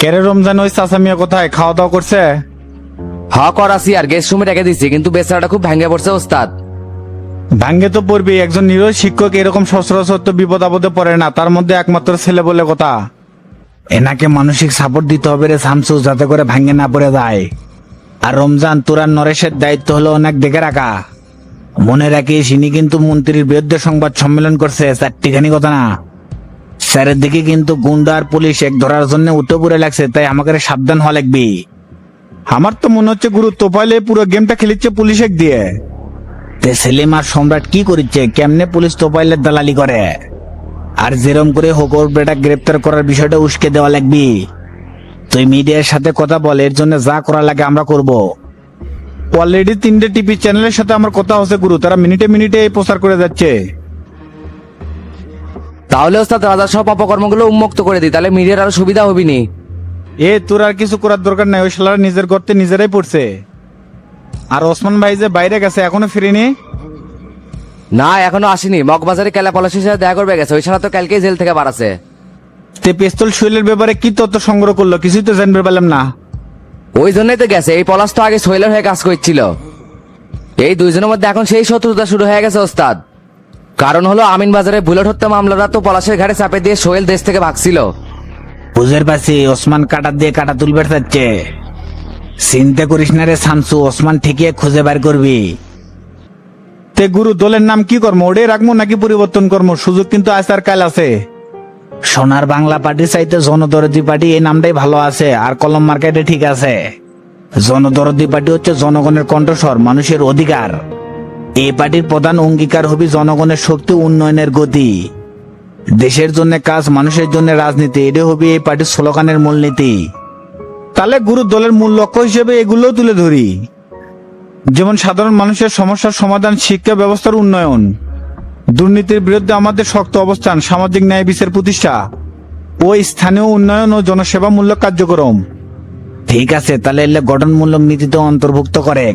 কেরে রমজান, ওই চাচা মিয়া কোথায়? খাওয়া দাওয়া করছে? করাছি আর গেস্ট রুমে রেখে দিচ্ছি, কিন্তু বেচারাটা খুব ভেঙে পড়ছে ওস্তাদ। ভাঙ্গে তো পড়বি, একজন নিরীহ শিক্ষক এরকম সচরাচর তো বিপদ আপদে পড়ে না, তার মধ্যে একমাত্র ছেলে বলে কথা। এনাকে মানসিক সাপোর্ট দিতে হবে রে শামসু, যাতে করে ভাঙ্গে না পড়ে যায়। আর রমজান, তোর আর নরেশের দায়িত্ব হলো অনেক দেখে রাখা। মনে রাখিস, ইনি কিন্তু মন্ত্রীর বিরুদ্ধে সংবাদ সম্মেলন করছে, চারটিখানি কথা না। স্যারের দিকে কিন্তু গুন্ডা আর পুলিশ এক ধরার জন্য উঠে পড়ে লাগছে, তাই আমাকে সাবধান হওয়া লাগবে। আমার তো মনে হচ্ছে গুরু তোফাইলে পুরো গেমটা খেলিচ্ছে পুলিশে দিয়ে। তে সেলিম আর সম্রাট কি করিচ্ছে? কেমনে পুলিশ তোফাইলের দালালি করে? আর যেরম করে হোক ওর বেটা গ্রেপ্তার করার বিষয়টা উস্কে দেওয়া লাগবে। তুই মিডিয়ার সাথে কথা বল, এর জন্য যা করা লাগে আমরা করব। অলরেডি 3টে টিভি চ্যানেলের সাথে আমার কথা হচ্ছে গুরু, তারা মিনিটে মিনিটে প্রচার করে যাচ্ছে। তাহলে ওস্তাদ রাজার সব অপকর্মগুলো উন্মুক্ত করে দিই, তাহলে মিডিয়ার আরো সুবিধা হবি নি। তোর আর কিছু করার দরকার নাই, ওই শালারা নিজের গর্তে নিজেরাই পড়ছে। আর ওসমান ভাই যে বাইরে গেছে, এখনো ফিরেনি? না, এখনো আসেনি। মগবাজারে কেলা পলাশির সাথে দেখা করবে গেছে, ওই ছাড়া তো কালকেই জেল থেকে বাড়াছে। তে পিস্তল শৈলের ব্যাপারে কি তথ্য সংগ্রহ করলো? কিছুই তো জানতে পারলাম না। ওই জন্যই তো গেছে, এই পলাশ তো আগে সোহেলের হয়ে কাজ করছিল। এই দুইজনের মধ্যে এখন সেই শত্রুতা শুরু হয়ে গেছে ওস্তাদ। কারণ হলো আমিন বাজারে বুলেট হত্যা মামলাটা তো পলাশের ঘাড়ে চাপে দিয়ে সোহেল দেশ থেকে ভাগছিল। বুঝের পাশে ওসমান কাটা দিয়ে কাটা তুলবে চাচ্ছে। চিন্তা করিস না রে শামসু, ওসমান ঠিকই খুঁজে বার করবি। তে গুরু, দলের নাম কি করবো? ওটাই রাখবো নাকি পরিবর্তন করবো? সুযোগ কিন্তু আজ আর কাল আছে। সোনার বাংলা পার্টি চাইতে জনদরদি পার্টি এই নামটাই ভালো আছে, আর কলম মার্কেটে ঠিক আছে। জনদরদি পার্টি হচ্ছে জনগণের কণ্ঠস্বর, মানুষের অধিকার। এই পার্টির প্রধান অঙ্গীকার হবে জনগণের শক্তি, উন্নয়নের গতি। দেশের জন্য কাজ, মানুষের জন্য রাজনীতি, এটাই হবে এই পার্টির স্লোগানের মূলনীতি। তাহলে গুরু, দলের মূল লক্ষ্য হিসেবে এগুলো তুলে ধরি, যেমন সাধারণ মানুষের সমস্যার সমাধান, শিক্ষা ব্যবস্থার উন্নয়ন, দুর্নীতির বিরুদ্ধে আমাদের শক্ত অবস্থান, সামাজিক ন্যায় বিচার প্রতিষ্ঠা ও স্থানীয় উন্নয়ন ও জনসেবামূলক কার্যক্রম। ঠিক আছে, তাহলে এলে গঠনমূলক নীতিতে অন্তর্ভুক্ত করে।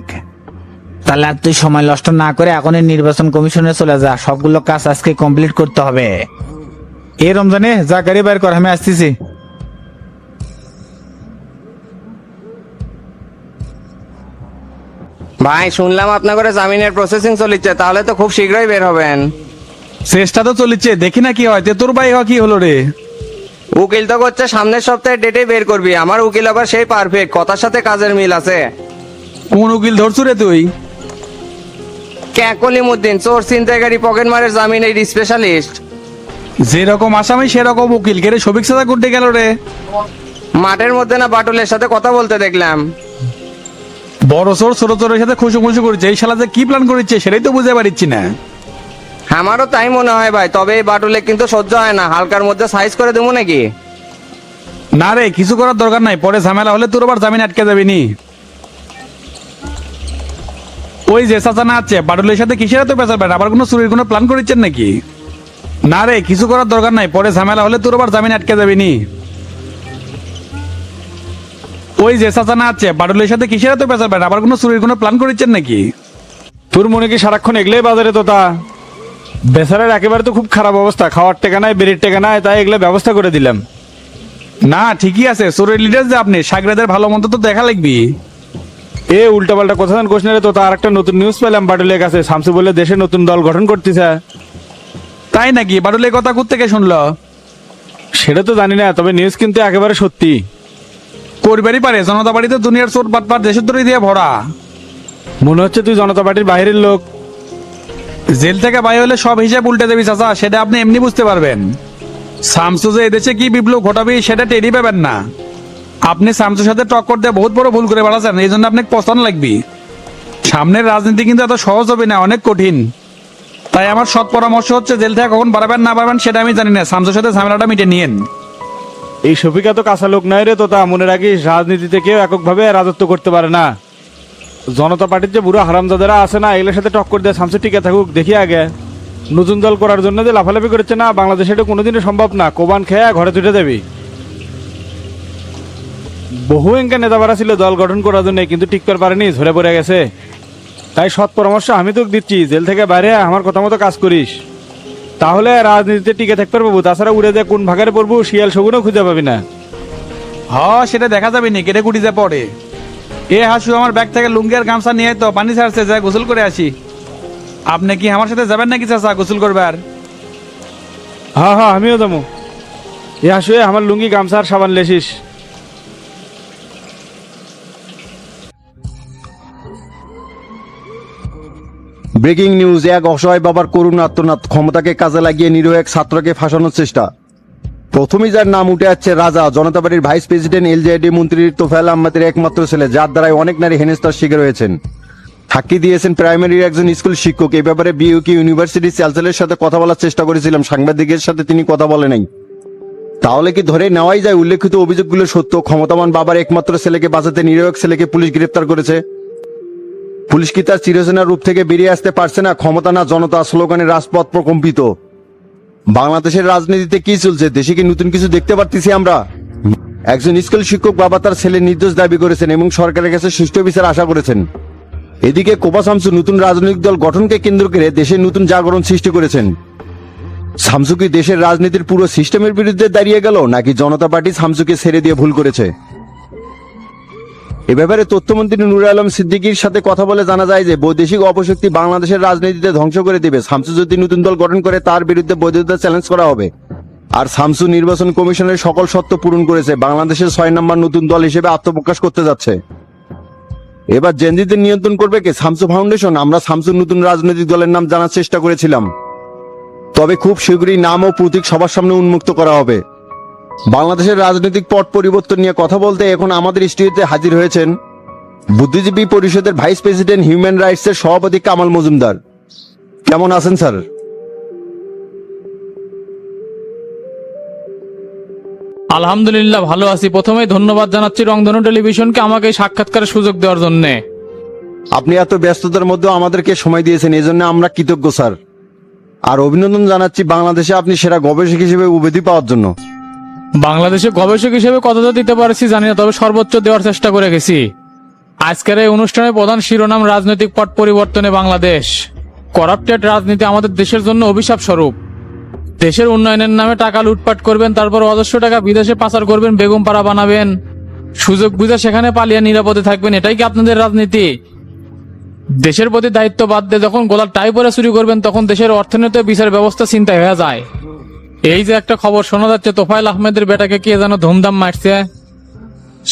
তাহলে আর তুই সময় নষ্ট না করে এখনই নির্বাচন কমিশনে চলে যা, সবগুলো কাজ আজকে কমপ্লিট করতে হবে। এই রমজানে যা গাড়ি বাইর কর, আমি আসতেছি। ভাই, শুনলাম আপনার করে জামিনের প্রসেসিং চলিচ্ছে, তাহলে তো খুব শীঘ্রই বের হবেন। চেষ্টা তো চলিচ্ছে, দেখি না কি হয়। তে তোর ভাই কি হলো রে? উকিল তো করছে সামনের সপ্তাহে ডেটে বের করবি। আমার উকিল আবার সেই পারফেক্ট, কথার সাথে কাজের মিল আছে। কোন উকিল ধরছু রে তুই? কলিমুদ্দিন, চোর ছিনতাইকারী পকেট মারের জামিনের স্পেশালিস্ট। যেরকম আসামি সেরকম উকিল। কে রে, সবিক সাদা করতে গেল রে? মাঠের মধ্যে না বাটুলের সাথে কথা বলতে দেখলাম। বড় চোর ছোট চোরের সাথে খুশু খুশু করছে, এই শালা যে কি প্ল্যান করেছে সেটাই তো বুঝতে পারছি না। আমারও তাই মনে হয় ভাই, তবে এই বাটুলে কিন্তু সহ্য হয় না। হালকার মধ্যে সাইজ করে দেবো নাকি? না রে, কিছু করার দরকার নাই, পরে ঝামেলা হলে তোর আবার জামিন আটকে যাবি নি। ওই যে চাচা না আছে, বাটুলের সাথে কিসের এত পেঁচার বেড়া? আবার কোনো চুরির কোনো প্ল্যান করেছেন নাকি? না রে, কিছু করার দরকার নাই, পরে ঝামেলা হলে তোর আবার জামিন আটকে যাবি নি। ওই যে চাচা না আছে, বাটুলের সাথে কিসের এত পেঁচার বেড়া? আবার কোনো চুরির কোনো প্ল্যান করেছেন নাকি? তোর মনে কি সারাক্ষণ এগলেই বাজারে তোতা? বেচারের একেবারে তো খুব খারাপ অবস্থা, খাওয়ার টেকা নাই, বেরির টেকা নাই, তাই এগুলো ব্যবস্থা করে দিলাম। না ঠিকই আছে, চোরের লিডার যে আপনি, সাগরেদের ভালো মন্দ তো দেখা লাগবি। উল্টা পাল্টা কথা কোশ না রে তো। আর একটা নতুন নিউজ পেলাম বাটুলের কাছে, শামসু বলে দেশে নতুন দল গঠন করতেছে। তাই নাকি? বাটুলের কথা কোত্থেকে শুনলো? সেটা তো জানি না, তবে নিউজ কিন্তু একেবারে সত্যি। করবারই পারে, জনতা পার্টিতে দুনিয়ার চোর বাটপার দেশের দড়ি দিয়ে ভরা। মনে হচ্ছে তুই জনতা পার্টির বাইরের লোক। জেল থেকে বাইরে হলে সব হিসাব উল্টে দেবি চাচা, সেটা আপনি এমনি বুঝতে পারবেন। শামসু যে এদেশে কি বিপ্লব ঘটাবি সেটা টেরি পাবেন না। আপনি শামসুর সাথে টক্কর দিয়ে বহুত বড় ভুল করে বেড়াচ্ছেন, এই জন্য আপনাকে পছন্দ লাগবে। সামনের রাজনীতি কিন্তু এত সহজ হবে না, অনেক কঠিন। তাই আমার সৎ পরামর্শ হচ্ছে, জেল থেকে কখন বাড়াবেন না বাড়াবেন সেটা আমি জানি না, শামসুর সাথে ঝামেলাটা মিটে নিয়েন। এই শফিকা তো কাঁচা লোক নয় রে তোতা, মনে রাখিস রাজনীতিতে কেউ এককভাবে রাজত্ব করতে পারে না। জনতা পার্টির যে বুড়ো হারামজাদারা আছে না, এগুলোর সাথে টক্কর দিয়ে শামসু টিকে থাকুক দেখি আগে। নতুন দল করার জন্য যে লাফালাফি করেছে না, বাংলাদেশে এটা কোনোদিনই সম্ভব না। কোবান খেয়ে ঘরে তুলে দেবি। বহু এঙ্কা নেতাবারা ছিল দল গঠন করার জন্য, কিন্তু টিকতে পারেনি, ঝরে পড়ে গেছে। তাই সৎ পরামর্শ আমি তোকে দিচ্ছি, জেল থেকে বাইরে আমার কথা মতো কাজ করিস, তাহলে রাজনীতিতে টিকে থাকতে পারবো। তাছাড়া উড়ে যে কোন ভাগারে পড়বো শিয়াল শগুনও খুঁজে পাবি না। সেটা দেখা যাবে নি কেটে কুটি যা পড়ে। এ হাসু আমার ব্যাগ থেকে লুঙ্গি আর গামছা নিয়ে আয় তো, পানি ছাড়ছে, যা গোসল করে আসি। আপনি কি আমার সাথে যাবেন নাকি চাচা গোসল করবার? হ্যাঁ হ্যাঁ আমিও যাবো। এ আসে আমার লুঙ্গি গামছা আর সাবান লেসিস। ব্রেকিং নিউজ, এক অসহায় বাবার করুণ আত্মনাদ, ক্ষমতাকে কাজে লাগিয়ে নিরীহ এক ছাত্রকে ফাঁসানোর চেষ্টা। প্রথমেই যার নাম উঠে আসছে রাজা, জনতা পার্টির ভাইস প্রেসিডেন্ট এলজেডি মন্ত্রী তোফায়েল আহমেদের একমাত্র ছেলে, যার দ্বারাই অনেক নারী হেনস্থার শিকার হয়েছেন। সাক্ষী দিয়েছেন প্রাইমারির একজন স্কুল শিক্ষক। এই ব্যাপারে বিইউকে ইউনিভার্সিটি চ্যান্সেলরের সাথে কথা বলার চেষ্টা করেছিলাম, সাংবাদিকের সাথে তিনি কথা বলে নাই। তাহলে কি ধরে নেওয়াই যায় উল্লেখিত অভিযোগগুলো সত্য? ক্ষমতাবান বাবার একমাত্র ছেলেকে বাঁচাতে নিরীহ এক ছেলেকে পুলিশ গ্রেপ্তার করেছে। পুলিশ কি তার চিরচেনা রূপ থেকে বেরিয়ে আসতে পারছে না? ক্ষমতা না জনতা স্লোগানে রাজপথ প্রকম্পিত। বাংলাদেশের রাজনীতিতে কি চলছে? দেশে কি নতুন কিছু দেখতে পারতেছি আমরা? একজন স্কুল শিক্ষক বাবা তার ছেলে নির্দোষ দাবি করেছেন এবং সরকারের কাছে সুষ্ঠু বিচার আশা করেছেন। এদিকে কোপা শামসু নতুন রাজনৈতিক দল গঠনকে কেন্দ্র করে দেশে নতুন জাগরণ সৃষ্টি করেছেন। শামসু কি দেশের রাজনীতির পুরো সিস্টেমের বিরুদ্ধে দাঁড়িয়ে গেল, নাকি জনতা পার্টি শামসুকে ছেড়ে দিয়ে ভুল করেছে? এ ব্যাপারে তথ্যমন্ত্রী নূর আলম সিদ্দিকীর সাথে কথা বলে জানা যায় যে বৈদেশিক অপশক্তি বাংলাদেশের রাজনীতিতে ধ্বংস করে দেবে। শামসু যদি নতুন দল গঠন করে তার বিরুদ্ধে বৈধতা চ্যালেঞ্জ করা হবে। আর শামসু নির্বাচন কমিশনের সকল শর্ত পূরণ করেছে, বাংলাদেশের 6 নম্বর নতুন দল হিসেবে আত্মপ্রকাশ করতে যাচ্ছে। এবার জেনজিদের নিয়ন্ত্রণ করবে কে? শামসু ফাউন্ডেশন। আমরা শামসুর নতুন রাজনৈতিক দলের নাম জানার চেষ্টা করেছিলাম, তবে খুব শীঘ্রই নাম ও প্রতীক সবার সামনে উন্মুক্ত করা হবে। বাংলাদেশের রাজনৈতিক পট পরিবর্তন নিয়ে কথা বলতে এখন আমাদের স্টুডিওতে হাজির হয়েছেন বুদ্ধিজীবী পরিষদের ভাইস প্রেসিডেন্ট হিউম্যান রাইটসের সভাপতি কামাল মজুমদার। কেমন আছেন স্যার? আলহামদুলিল্লাহ ভালো আছি। প্রথমেই ধন্যবাদ জানাচ্ছি রংধনু টেলিভিশনকে আমাকে এই সাক্ষাৎকারের সুযোগ দেওয়ার জন্য। আপনি এত ব্যস্ততার মধ্যেও আমাদেরকে সময় দিয়েছেন, এই জন্য আমরা কৃতজ্ঞ স্যার। আর অভিনন্দন জানাচ্ছি বাংলাদেশে আপনি সেরা গবেষক হিসেবে উপাধি পাওয়ার জন্য। বাংলাদেশে গবেষক হিসেবে কতটা দিতে পারছি জানি না, তবে সর্বোচ্চ দেওয়ার চেষ্টা করে গেছি। আজকের এই অনুষ্ঠানের প্রধান শিরোনাম রাজনৈতিক পট পরিবর্তনে বাংলাদেশ। করাপ্টেড রাজনীতি আমাদের দেশের জন্য অভিশাপ স্বরূপ। দেশের উন্নয়নের নামে টাকা লুটপাট করবেন, তারপর অজস্র টাকা বিদেশে পাচার করবেন, বেগম পাড়া বানাবেন, সুযোগ বুঝে সেখানে পালিয়ে নিরাপদে থাকবেন। এটাই কি আপনাদের রাজনীতি? দেশের প্রতি দায়িত্ব বাদ দিয়ে যখন গোলার টাই পরে চুরি করবেন, তখন দেশের অর্থনৈতিক বিচার ব্যবস্থা চিন্তায় হয়ে যায়। এই যে একটা খবর শোনা যাচ্ছে, তোফায়েল আহমেদের বেটাকে কে যেন ধুমধাম মারছে,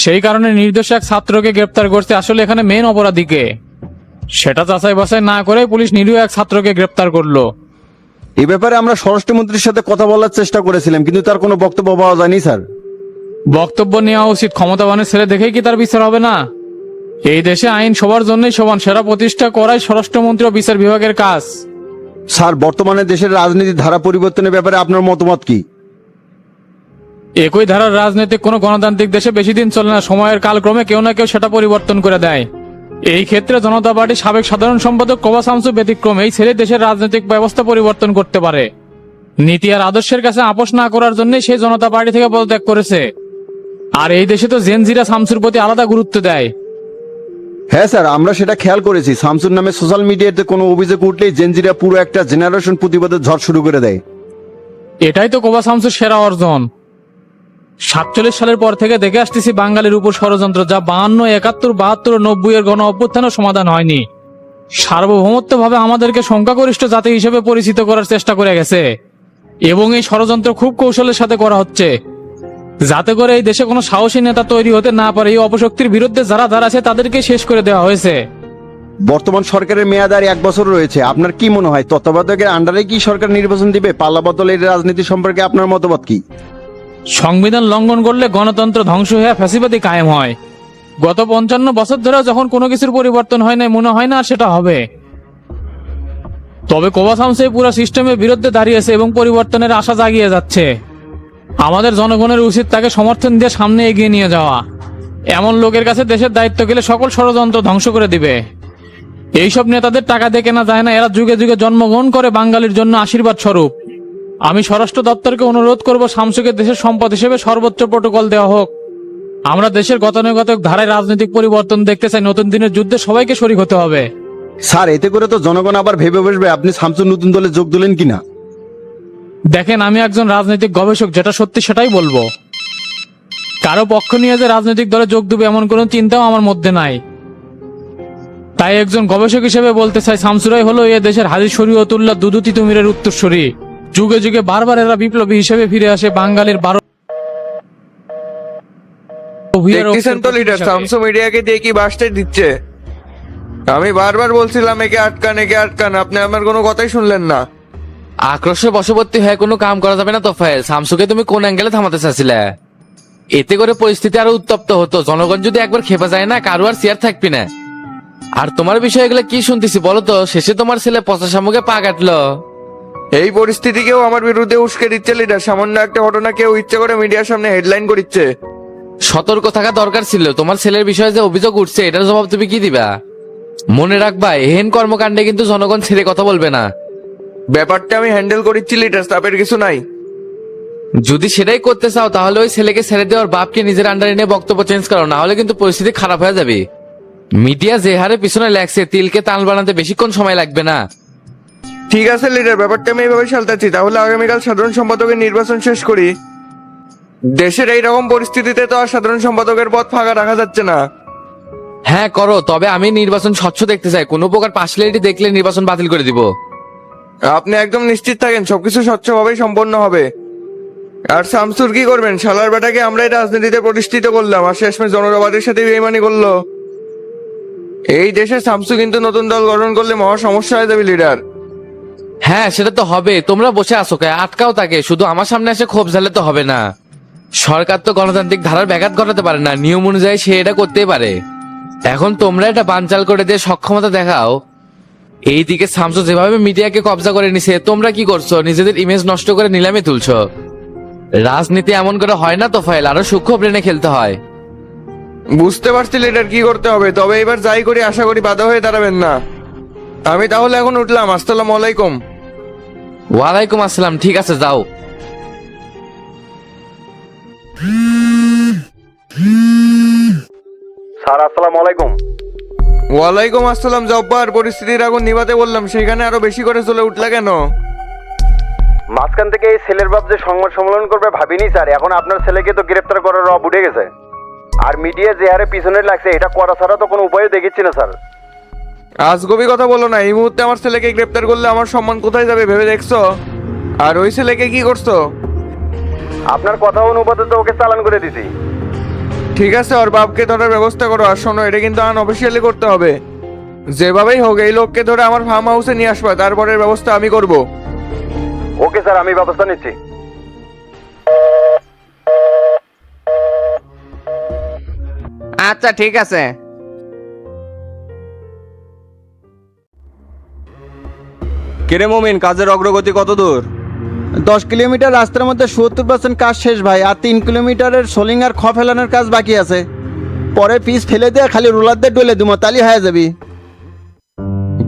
সেই কারণে নির্দোষ এক ছাত্রকে গ্রেপ্তার করছে। আসলে এখানে মেন অপরাধীকে সেটা যাচাই বাছাই না করে পুলিশ নিরীহ এক ছাত্রকে গ্রেপ্তার করলো। এ ব্যাপারে আমরা স্বরাষ্ট্রমন্ত্রীর সাথে কথা বলার চেষ্টা করেছিলাম, কিন্তু তার কোনো বক্তব্য পাওয়া যায়নি স্যার। বক্তব্য নেওয়া উচিত। ক্ষমতাবানের ছেলে দেখেই কি তার বিচার হবে না? এই দেশে আইন সবার জন্যই সমান, সেটা প্রতিষ্ঠা করাই স্বরাষ্ট্রমন্ত্রী ও বিচার বিভাগের কাজ। স্যার, বর্তমানে দেশের রাজনীতির ধারা পরিবর্তনের ব্যাপারে আপনার মতামত কি? একই ধারার রাজনৈতিক কোনো গণতান্ত্রিক দেশে বেশি দিন চলে না, সময়ের কালক্রমে কেউ না কেউ সেটা পরিবর্তন করে দেয়। এই ক্ষেত্রে জনতা পার্টির সাবেক সাধারণ সম্পাদক কোবা শামসু ব্যতিক্রম। এই ছেলে দেশের রাজনৈতিক ব্যবস্থা পরিবর্তন করতে পারে। নীতি আর আদর্শের কাছে আপোষ না করার জন্য সে জনতা পার্টি থেকে পদত্যাগ করেছে। আর এই দেশে তো জেনজিরা শামসুর প্রতি আলাদা গুরুত্ব দেয়। হ্যাঁ স্যার, আমরা সেটা খেয়াল করেছি। শামসুর নামে সোশ্যাল মিডিয়াতে কোনো অভিযোগ উঠলেই জেনজিরা পুরো একটা জেনারেশন প্রতিবাদের ঝড় শুরু করে দেয়। এটাই তো কোবা শামসুর সেরা অর্জন। 47 সালের পর থেকে দেখে আসতেছি বাঙালির উপর ষড়যন্ত্র, যা 52, 71, 72, 90 এর গণ অভ্যুত্থানও সমাধান হয়নি। সার্বভৌমত্বভাবে আমাদেরকে সংখ্যাগরিষ্ঠ জাতি হিসেবে পরিচিত করার চেষ্টা করে গেছে, এবং এই ষড়যন্ত্র খুব কৌশলের সাথে করা হচ্ছে, যাতে করে এই দেশে কোনো সাহসী নেতা তৈরি হতে না পারে। এই অপশক্তির বিরুদ্ধে যারা দাঁড়াচ্ছে তাদেরকে শেষ করে দেওয়া হয়েছে। বর্তমান সরকারের মেয়াদ আর 1 বছর রয়েছে। আপনার কি মনে হয় তত্ত্বাবধায়কের আন্ডারে কি সরকার নির্বাচন দিবে? পাল্লা বদলের রাজনীতি সম্পর্কে আপনার মতামত কি? সংবিধান লঙ্ঘন করলে গণতন্ত্র ধ্বংস হয়ে ফ্যাসিবাদী কায়েম হয়। গত 55 বছর ধরে যখন কোনো কিছুর পরিবর্তন হয় না, মনে হয় না আর সেটা হবে। তবে কোবা শামসু এই পুরো সিস্টেমের বিরুদ্ধে দাঁড়িয়েছে এবং পরিবর্তনের আশা জাগিয়ে যাচ্ছে। আমাদের জনগণের উচিত তাকে সমর্থন দিয়ে সামনে এগিয়ে নিয়ে যাওয়া। এমন লোকের কাছে দেশের দায়িত্ব গেলে সকল ষড়যন্ত্র ধ্বংস করে দিবে। এইসব নেতাদের টাকা দিয়ে কেনা যায় না, এরা যুগে যুগে জন্মগ্রহণ করে বাঙালির জন্য আশীর্বাদ স্বরূপ। আমি স্বরাষ্ট্র দপ্তরকে অনুরোধ করব শামসুকে দেশের সম্পদ হিসেবে সর্বোচ্চ প্রটোকল দেওয়া হোক। আমরা দেশের গতানুগতিক ধারায় রাজনৈতিক পরিবর্তন দেখতে চাই। নতুন দিনের যুদ্ধে সবাইকে শরীক হতে হবে। স্যার, এতে করে তো জনগণ আবার ভেবে বসবে আপনি শামসুর নতুন দলে যোগ দিলেন কিনা। দেখেন, আমি একজন রাজনৈতিক গবেষক, যেটা সত্যি সেটাই বলবো। কারো পক্ষ নিয়ে যে রাজনৈতিক দলে যোগ দেবে এমন কোনো চিন্তাও আমার মধ্যে নাই। তাই একজন গবেষক হিসেবে বলতে চাই, শামসুরাই হলো এ দেশের হাজী শরীয়তুল্লাহ দুদু তিতুমিরের উত্তরসূরি। যুগে যুগে বারবার এরা বিপ্লবী হিসেবে ফিরে আসে বাঙালির 12 দেখতেছেন তো লিডার, শামসু মিডিয়াকে দিয়ে কি বাসটা দিচ্ছে। আমি বারবার বলছিলাম একে আটকান, আপনি আমার কোনো কথাই শুনলেন না। আক্রোশে বশবর্তী হয়ে কোনো কাম করা যাবে না তোফায়েল। শামসুকে তুমি কোন অ্যাঙ্গেলে থামাতে চাচ্ছিলে? এতে করে পরিস্থিতি আরো উত্তপ্ত হতো। জনগণ যদি একবার খেপে যায় না, কারো আর চেয়ার থাকবি না। আর তোমার বিষয় এগুলো কি শুনতেছি বলো তো? শেষে তোমার ছেলে পচা শামুকে পা কাটলো। এই পরিস্থিতিকেও আমার বিরুদ্ধে উস্কে দিচ্ছে লিডার। সামান্য একটা ঘটনা কেউ ইচ্ছে করে মিডিয়ার সামনে হেডলাইন করছে। সতর্ক থাকা দরকার ছিল। তোমার ছেলের বিষয়ে যে অভিযোগ উঠছে, এটার জবাব তুমি কি দিবা? মনে রাখবা, এহেন কর্মকাণ্ডে কিন্তু জনগণ ছেড়ে কথা বলবে না। ব্যাপারটা আমি হ্যান্ডেল করছি লিডার, চাপের কিছু নাই। যদি সেটাই করতে চাও তাহলে ওই ছেলেকে ছেড়ে দেওয়ার বাপকে নিজের আন্ডারে নিয়ে বক্তব্য চেঞ্জ করো, না হলে কিন্তু পরিস্থিতি খারাপ হয়ে যাবে। মিডিয়া যে হারে পিছনে লাগছে, তিলকে তাল বানাতে বেশিক্ষণ সময় লাগবে না। ঠিক আছে লিডার, ব্যাপারটা আমি এইভাবে সালতাচ্ছি। তাহলে আগামীকাল সাধারণ সম্পাদকের নির্বাচন শেষ করি। দেশের এইরকম পরিস্থিতিতে তো আর সাধারণ সম্পাদকের পদ ফাঁকা রাখা যাচ্ছে না। হ্যাঁ করো, তবে আমি নির্বাচন স্বচ্ছ দেখতে চাই। কোনো প্রকার পার্সিয়ালিটি দেখলে নির্বাচন বাতিল করে দিব। আপনি একদম নিশ্চিত থাকেন, সবকিছু স্বচ্ছভাবেই সম্পন্ন হবে। আর শামসুর কি করবেন? শালার বেটাকে আমরাই রাজনীতিতে প্রতিষ্ঠিত করলাম, আর শেষমেশ জনতাবাদের সাথে বেইমানি করলো। এই দেশে শামসু কিন্তু নতুন দল গঠন করলে মহা সমস্যা হয়ে যাবে লিডার। হ্যাঁ সেটা তো হবে। তোমরা বসে আসো কে? আটকাও তাকে। শুধু আমার সামনে এসে ক্ষোভ ঝালে তো হবে না। সরকার তো গণতান্ত্রিক ধারার ব্যাঘাত ঘটাতে পারে না। নিয়ম অনুযায়ী সে এটা করতেই পারে। এখন তোমরা এটা বানচাল করে দিয়ে সক্ষমতা দেখাও। এইদিকে শামসু যেভাবে মিডিয়াকে কবজা করে নিছে, তোমরা কি করছো? নিজেদের ইমেজ নষ্ট করে নিলামে তুলছো। রাজনীতি এমন করে হয় না তো ফাইল, আরো সূক্ষ্ম ব্রেনে খেলতে হয়। বুঝতে পারছি লিডার কি করতে হবে, তবে এবার যাই করি আশা করি বাধা হয়ে দাঁড়াবেন না। আমি তাহলে এখন উঠলাম। আসসালামু আলাইকুম। ওয়ালাইকুম আসসালাম। ঠিক আছে, যাও। স্যার আসসালামু আলাইকুম। ওয়ালাইকুম আসসালাম জব্বার। পরিস্থিতির আগুন নিভাতে বললাম, সেখানে আরো বেশি করে চলে উঠলা কেন? মাঝখান থেকে এই ছেলের বাপ যে সংবাদ সম্মেলন করবে ভাবিনি স্যার। এখন আপনার ছেলেকে তো গ্রেপ্তার করার রব উঠে গেছে। আর মিডিয়া যে হারে পিছনে লাগছে, এটা করা ছাড়া তো কোনো উপায় দেখিচ্ছি না স্যার। আজগবি কথা বলো না। এই মুহূর্তে আমার ছেলেকে গ্রেপ্তার করলে আমার সম্মান কোথায় যাবে ভেবে দেখছো? আর ওই ছেলেকে কি করছো? আপনার কথা অনুপাতে তো ওকে চালান করে দিছি। ঠিক আছে, ওর বাপকে ধরার ব্যবস্থা করো। আর শোনো, এটা কিন্তু আনঅফিসিয়ালি করতে হবে। যেভাবেই হোক এই লোককে ধরে আমার ফার্ম হাউসে নিয়ে আসবা, তারপরের ব্যবস্থা আমি করব। ওকে স্যার, আমি ব্যবস্থা নিচ্ছি। আচ্ছা ঠিক আছে। কিরে মমিন, কাজের অগ্রগতি কত দূর? 10 কিলোমিটার রাস্তার মধ্যে 70% কাজ শেষ ভাই। আর 3 কিলোমিটারের সোলিং আর খ ফেলানোর কাজ বাকি আছে। পরে পিস ফেলে দিয়ে খালি রোলার দিয়ে ডলে দুমো, তালি হয়ে যাবি।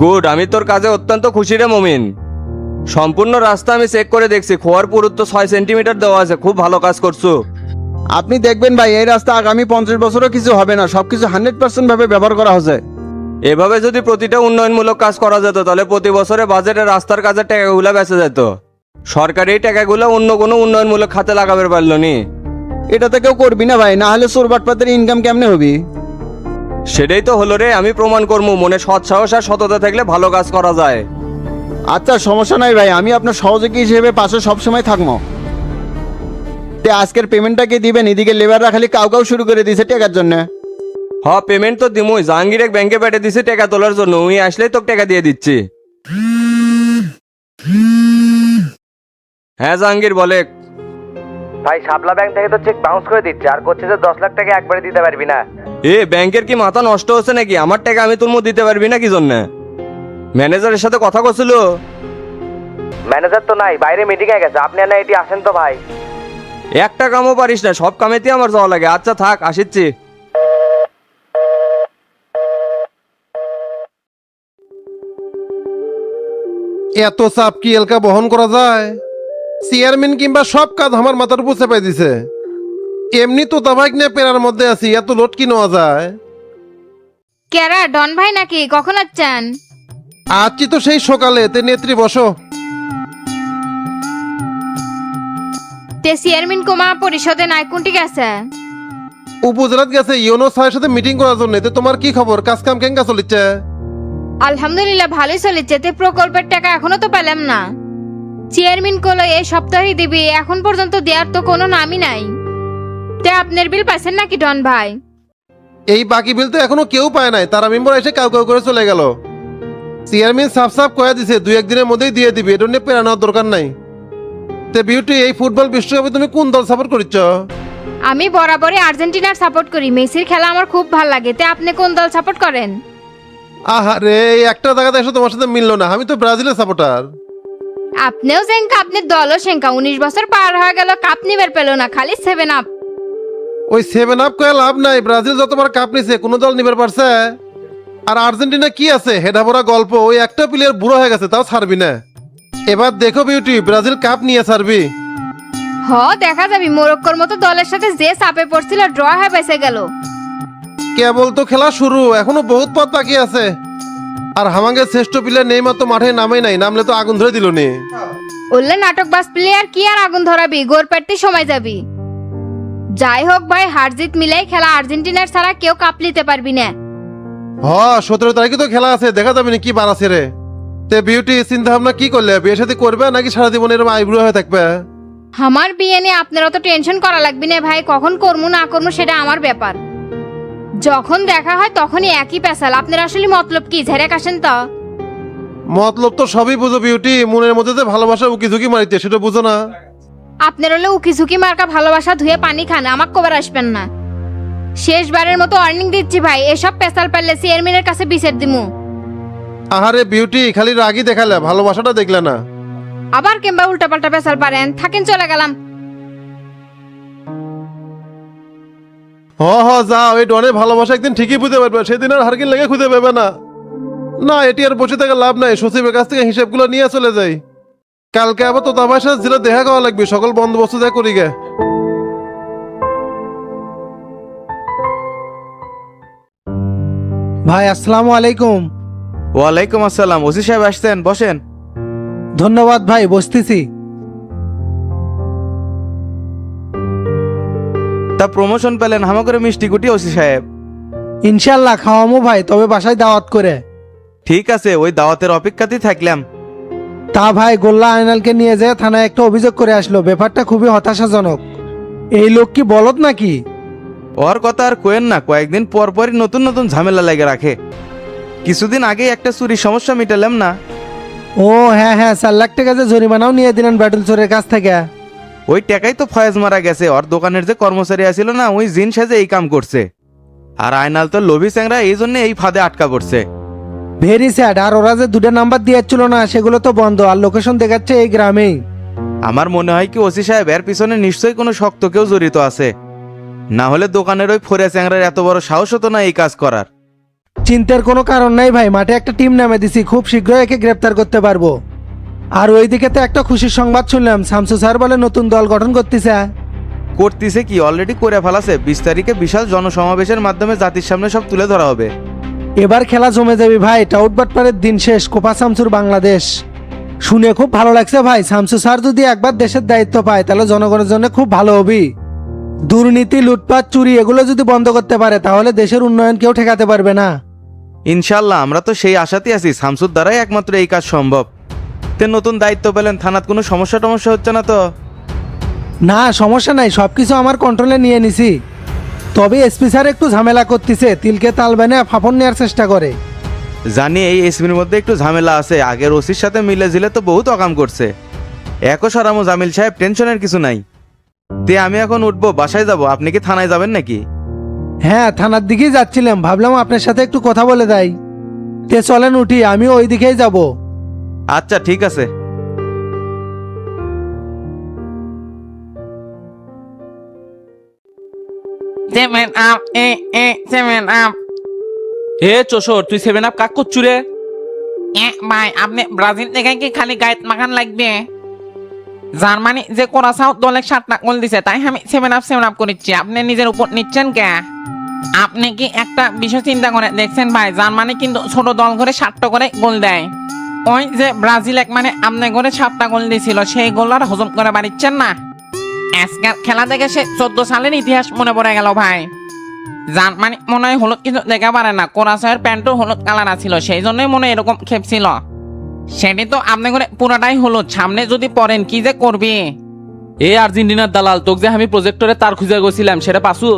গুড, আমি তোর কাজে অত্যন্ত খুশি রে মমিন। সম্পূর্ণ রাস্তা আমি চেক করে দেখছি, খোয়ার পুরুত্ব 6 সেন্টিমিটার দেওয়া আছে। খুব ভালো কাজ করছো। আপনি দেখবেন ভাই, এই রাস্তা আগামী 50 বছরও কিছু হবে না। সবকিছু 100% ভাবে ব্যবহার করা হচ্ছে। এভাবে যদি প্রতিটা উন্নয়নমূলক কাজ করা যেত, তাহলে প্রতি বছরে বাজেটে রাস্তার কাজের টাকাগুলো বেঁচে যেত। সরকারি এই টাকাগুলো অন্য কোনো উন্নয়নমূলক খাতে লাগাবে পারলো নি। এটা তো কেউ করবি না ভাই, না হলে চোর বাটপাতের ইনকাম কেমনে হবি? সেটাই তো হলো রে। আমি প্রমাণ করবো, মনে সৎ সাহস আর সততা থাকলে ভালো কাজ করা যায়। আচ্ছা সমস্যা নাই ভাই, আমি আপনার সহযোগী হিসেবে পাশে সবসময় থাকবো। তে আজকের পেমেন্টটাকে দিবেন? এদিকে লেবাররা খালি কাউ কাউ শুরু করে দিয়েছে টাকার জন্য। হ্যাঁ পেমেন্ট তো দিমুই। জাহাঙ্গীর এক ব্যাংকে পাঠিয়ে দিছি টাকা তোলার জন্য। উনি আসলেই তোকে টাকা দিয়ে দিচ্ছি। হ্যাঁ জাহাঙ্গীর বলে। ভাই শাপলা ব্যাংক থেকে তো চেক বাউন্স করে দিচ্ছে, আর করছে যে 10 লাখ টাকা একবারে দিতে পারবি না। এ ব্যাংকের কি মাথা নষ্ট হচ্ছে নাকি? আমার টাকা আমি তোর দিতে পারবি না কি জন্য? ম্যানেজারের সাথে কথা করছিল। ম্যানেজার তো নাই, বাইরে মিটিং এ গেছে। আপনি না এটি আসেন তো ভাই। একটা কামও পারিস না, সব কামেতেই আমার যাওয়া লাগে। আচ্ছা থাক, আসিচ্ছি। এত চাপ কি এলকা বহন করা যায়? চেয়ারম্যান কিংবা সব কাজ আমার মাথার উপর চেপাই দিছে। এমনি তো তাবাইক নিয়ে পেরার মধ্যে আছি, এত লোড কি নেওয়া যায়? কেরা ডন ভাই নাকি? কখন আসছেন? আজকে তো সেই সকালে। তে নেত্রী বসো। তে চেয়ারম্যান কোমা পরিষদে নাই কোনটি গেছে? উপজেলাত গেছে ইউনো স্যারের সাথে মিটিং করার জন্য। তো তোমার কি খবর, কাজ কাম কেঙ্গা চলিচ্ছে? আলহামদুলিল্লাহ ভালোই চলেছে। তে প্রকল্পের টাকা এখনো তো পেলাম না। চেয়ারম্যান কলো এই সপ্তাহেই দিবি, এখন পর্যন্ত দেওয়ার তো কোনো নামই নাই। তে আপনার বিল পাইছেন নাকি ডন ভাই? এই বাকি বিল তো এখনো কেউ পায় নাই, তারা মেম্বার এসে কাউ কাউ করে চলে গেল। চেয়ারম্যান সাফ সাফ কয়ে দিছে 2-1 দিনের মধ্যেই দিয়ে দিবি, এটা নিয়ে পেরানোর দরকার নাই। তে বিউটি, এই ফুটবল বিশ্বকাপে তুমি কোন দল সাপোর্ট করিচ্ছ? আমি বরাবরই আর্জেন্টিনার সাপোর্ট করি। মেসির খেলা আমার খুব ভালো লাগে। তে আপনি কোন দল সাপোর্ট করেন? আহারে, এই একটা জায়গাতে এসে তোমার সাথে মিললো না। আমি তো ব্রাজিলের সাপোর্টার। আপনিও সেঙ্কা, আপনার দলও সেঙ্কা। 19 বছর পার হয়ে গেল, কাপ নিবার পেল না, খালি 7 আপ। ওই 7 আপ কয়ে লাভ নাই, ব্রাজিল যতবার কাপ নিছে কোনো দল নিবার পারছে? আর আর্জেন্টিনা কি আছে, হেডা ভরা গল্প। ওই একটা প্লেয়ার বুড়ো হয়ে গেছে, তাও ছাড়বি না। এবার দেখো বিউটি, ব্রাজিল কাপ নিয়ে ছাড়বি। হ, দেখা যাবে। মোরক্কোর মতো দলের সাথে যে চাপে পড়ছিল, ড্র হয়ে বেঁচে গেল। কেবল তো খেলা শুরু, এখনো বহুত পথ বাকি আছে। আর হামাঙ্গের শ্রেষ্ঠ প্লেয়ার নেইমার তো মাঠে নামেই নাই, নামলে তো আগুন ধরে দিল নি। উল্লে নাটকবাজ প্লেয়ার কি আর আগুন ধরাবি, গোর পেটতে সময় যাবি। যাই হোক ভাই, হার জিত মিলাই খেলা। আর্জেন্টিনার ছাড়া কেউ কাপ নিতে পারবি না। 17 তারিখে তো খেলা আছে, দেখা যাবে না কি বার আছে রে। তে বিউটি, চিন্তা ভাবনা কি করলে? বিয়ে সাথে করবে নাকি সারা জীবন এরকম আইব্রো হয়ে থাকবে? আমার বিয়ে নিয়ে আপনার অত টেনশন করা লাগবে না ভাই। কখন করবো না করবো সেটা আমার ব্যাপার। যখন দেখা হয় তখনই একই পেশাল। আপনার আসলে মতলব কি, ঝেড়ে কাশেন তো? মতলব তো সবই বুঝো বিউটি, মনের মধ্যে যে ভালোবাসা উকি ঝুঁকি মারিতে সেটা বুঝো না। আপনার হলে উকি ঝুঁকি মার্কা ভালোবাসা ধুয়ে পানি খান, আমাকে কবার আসবেন না। শেষবারের মতো ওয়ার্নিং দিচ্ছি ভাই, এসব পেশাল পারলে চেয়ারম্যানের কাছে বিচার দিমু। আহারে বিউটি, খালি রাগই দেখালে, ভালোবাসাটা দেখলে না। আবার কিংবা উল্টাপাল্টা পেশাল পারেন, থাকেন, চলে গেলাম। যাও, এই ডনের ভালোবাসা একদিন ঠিকই বুঝতে পারবে, সেদিন আর হারকিন লেগে খুঁজে পাবে না। না, এটি আর বসে থাকা লাভ নাই, সচিবের কাছ থেকে হিসেবগুলো নিয়ে চলে যাই। কালকে আবার তো তোমার সাথে জেলে দেখা করা লাগবে, সকল বন্দোবস্ত যা করি গে। ভাই আসসালামু আলাইকুম। ওয়ালাইকুম আসসালাম। ওসি সাহেব আসছেন, বসেন। ধন্যবাদ ভাই, বসতেছি। তা প্রমোশন পেলেন, হামা করে মিষ্টি কুটি ওসি সাহেব। ইনশাল্লাহ খাওয়ামো ভাই, তবে বাসায় দাওয়াত করে। ঠিক আছে, ওই দাওয়াতের অপেক্ষাতেই থাকলাম। তা ভাই, গোল্লা আয়নালকে নিয়ে যেয়ে থানায় একটা অভিযোগ করে আসলো। ব্যাপারটা খুবই হতাশাজনক। এই লোক কি বলদ নাকি? ওর কথা আর কোয়েন না, কয়েকদিন পর পরই নতুন নতুন ঝামেলা লেগে রাখে। কিছুদিন আগে একটা চুরির সমস্যা মিটালাম না। ও হ্যাঁ হ্যাঁ, 4 লাখ টাকা যে জরিমানাও নিয়ে দিলেন ব্যাটল চোরের কাছ থেকে। ওই টাকাই তো ফয়েজ মারা গেছে। ওর দোকানের যে কর্মচারী আছিল না, ওই জিন সাজে এই কাম করছে। আর আয়নাল তো লোভী চ্যাংরা, এই জন্য এই ফাঁদে আটকা পড়ছে। Very sad. আর ওরা যে 2টা নাম্বার দিয়েছিল না, সেগুলো তো বন্ধ, আর লোকেশন দেখাচ্ছে এই গ্রামেই। আমার মনে হয় কি ওসি সাহেব, এর পিছনে নিশ্চয়ই কোনো শক্ত কেউ জড়িত আছে। না হলে দোকানের ওই ফোরে চ্যাংরার এত বড় সাহস হতো না এই কাজ করার। চিন্তার কোনো কারণ নাই ভাই, মাঠে একটা টিম নামে দিছি, খুব শীঘ্রই একে গ্রেপ্তার করতে পারবো। আর ওইদিকে তো একটা খুশির সংবাদ শুনলাম, শামসু স্যার বলে নতুন দল গঠন করতেছে। করতেছে কি, অলরেডি করে ফেলাছে। 20 তারিখে বিশাল জনসমাবেশের মাধ্যমে জাতির সামনে সব তুলে ধরা হবে। এবার খেলা জমে যাবে ভাই, টাউটবাটপাড়ের দিন শেষ, কোপা শামসুর বাংলাদেশ। শুনে খুব ভালো লাগছে ভাই। শামসু স্যার যদি একবার দেশের দায়িত্ব পায়, তাহলে জনগণের জন্য খুব ভালো হবে। দুর্নীতি, লুটপাট, চুরি এগুলো যদি বন্ধ করতে পারে, তাহলে দেশের উন্নয়ন কেউ ঠেকাতে পারবে না। ইনশাল্লাহ, আমরা তো সেই আশাতেই আছি। শামসুর দ্বারাই একমাত্র এই কাজ সম্ভব। তে নতুন দায়িত্ব পেলেন, থানাত কোনো সমস্যা টমস্যা হচ্ছে না তো? না, সমস্যা নাই, সবকিছু আমার কন্ট্রোলে নিয়ে নিছি। তবে এসপি স্যার একটু ঝামেলা করতেছে, তিলকে তাল বেনে ফাফন নেওয়ার চেষ্টা করে। জানি এই এসপির মধ্যে একটু ঝামেলা আছে। আগের ওসির সাথে মিলে ঝিলে তো বহুত অকাম করছে। একও সারামো জামিল সাহেব, টেনশনের কিছু নাই। তে আমি এখন উঠবো, বাসায় যাব। আপনি কি থানায় যাবেন নাকি? হ্যাঁ, থানার দিকেই যাচ্ছিলাম, ভাবলাম আপনার সাথে একটু কথা বলে দেয়। তে চলেন উঠি, আমি ওই দিকেই যাব। আচ্ছা ঠিক আছে। এ চোষর, তুই 7 আপ কাক করছু রে? ভাই, আপনি ব্রাজিল থেকে কি খালি গাইড মাখান লাগবে? জার্মানি যে কোরাসাও দলে 7টা গোল দিছে, তাই আমি 7 আপ করেছি। আপনি নিজের উপর নিচ্ছেন কে? আপনি কি একটা বিষয় চিন্তা করে দেখছেন ভাই? জার্মানি কিন্তু ছোট দল করে 7টা করে গোল দেয়। ওই যে ব্রাজিল মানে আপনি করে 7টা গোল দিয়েছিল, সেই গোল আর হজম করে বাড়িচ্ছেন না। আজকের খেলা দেখে সে 14 সালের ইতিহাস মনে পড়ে গেল ভাই। যার মানে মনে হয় হলুদ কিছু দেখা পারে না, কোরাসের প্যান্টও হলুদ কালার আছিল, সেই জন্যই মনে হয় এরকম খেপছিল। সেটি তো আপনি করে পুরাটাই হলুদ, সামনে যদি পড়েন কি যে করবি। এ আর্জেন্টিনার দালাল, তোকে যে আমি প্রজেক্টরে তার খুঁজে গেছিলাম সেটা পাসু?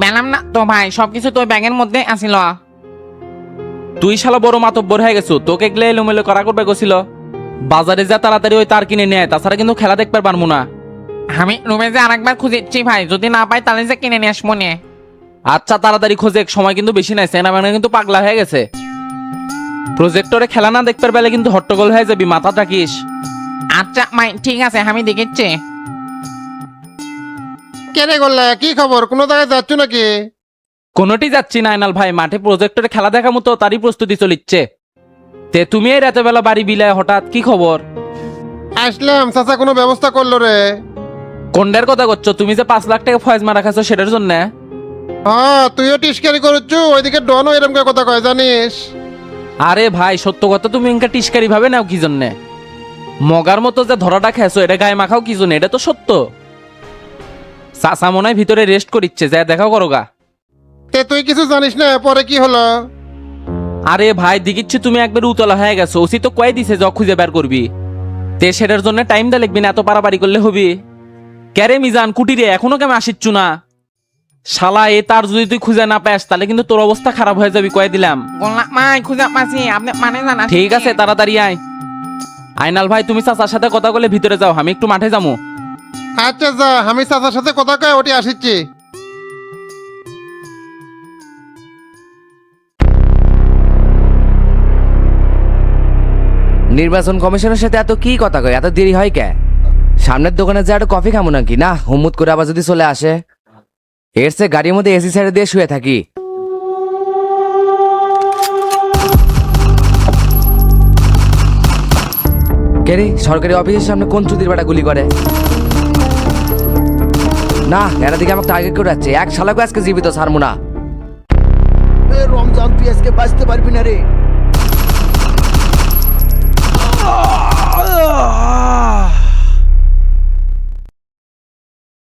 পেলাম না তো ভাই, সবকিছু তো ব্যাগের মধ্যে আসিল। তুই শালা বড় মাতব্বর হয়ে গেছো, তোকে গেলে এলোমেলো করা করবে গেছিল। বাজারে যা তাড়াতাড়ি ওই তার কিনে নেয়, তাছাড়া কিন্তু খেলা দেখতে পারবো না। আমি রুমে যে আরেকবার খুঁজেছি ভাই, যদি না পাই তাহলে যে কিনে নিয়ে আসবো নে। আচ্ছা তাড়াতাড়ি খোঁজে, সময় কিন্তু বেশি নাই, সেনা মানে কিন্তু পাগলা হয়ে গেছে। প্রজেক্টরে খেলা না দেখতে পারলে কিন্তু হট্টগোল হয়ে যাবি, মাথা রাখিস। আচ্ছা ভাই ঠিক আছে, আমি দেখেছি। কেনে করলে কি খবর, কোনো জায়গায় যাচ্ছ নাকি? কোনোটি যাচ্ছি না আইনাল ভাই, মাঠে প্রজেক্টরে খেলা দেখা মতো তারই প্রস্তুতি চলিচ্ছে। তে তুমি এই রাতে বেলা বাড়ি বিলায় হঠাৎ, কি খবর? আসলাম, চাচা কোনো ব্যবস্থা করলো রে? কোনটার কথা করছো তুমি, যে 5 লাখ টাকা ফয়েজ মারা খাচ্ছ সেটার জন্য? হ্যাঁ, তুইও টিস্কারি করছু, ওইদিকে ডনও এরম করে কথা কয় জানিস? আরে ভাই সত্য কথা, তুমি ইনকা টিস্কারি ভাবে নাও কি জন্যে? মগার মতো যে ধরাটা খেয়েছো এটা গায়ে মাখাও কি জন্য, এটা তো সত্য। চাচা মনে হয় ভিতরে রেস্ট করিচ্ছে, যা দেখাও করো গা। তে তুই কিছু জানিস না পরে কি হলো? আরে ভাই দেখিচ্ছি তুমি একবার উতলা হয়ে গেছো, ওসি তো কয়ে দিছে যা খুঁজে বের করবি। তে সেটার জন্য টাইম দা লিখবি না, এত পারাপারি করলে হবি? ক্যারে মিজান কুটিরে এখনো কেমন আসিচ্ছু না? শালা এ তার যদি তুই খুঁজে না পাস তাহলে কিন্তু তোর অবস্থা খারাপ হয়ে যাবি, কয়ে দিলাম। গোলাপ ভাই খুঁজে পাচ্ছি, আপনি মানে জানা। ঠিক আছে তাড়াতাড়ি আয়। আইনাল ভাই তুমি চাচার সাথে কথা বলে ভিতরে যাও, আমি একটু মাঠে যাবো। আচ্ছা যা, আমি চাচার সাথে কথা কয় ওটি আসিচ্ছি। নির্বাচন কমিশনের সাথে এত কি কথা কয়, এত দেরি হয় কে? সামনের দোকানে যা একটু কফি খামো নাকি? না, হুমুত করে আবার যদি চলে আসে। এর সে গাড়ির মধ্যে এসি সাইডে দিয়ে শুয়ে থাকি। কেরে সরকারি অফিসের সামনে কোন চুদির বেটা গুলি করে? না, এরা দিকে আমাকে টার্গেট করে যাচ্ছে, এক শালাকে আজকে জীবিত ছাড়বো না। রমজান তুই আজকে বাঁচতে পারবি না রে।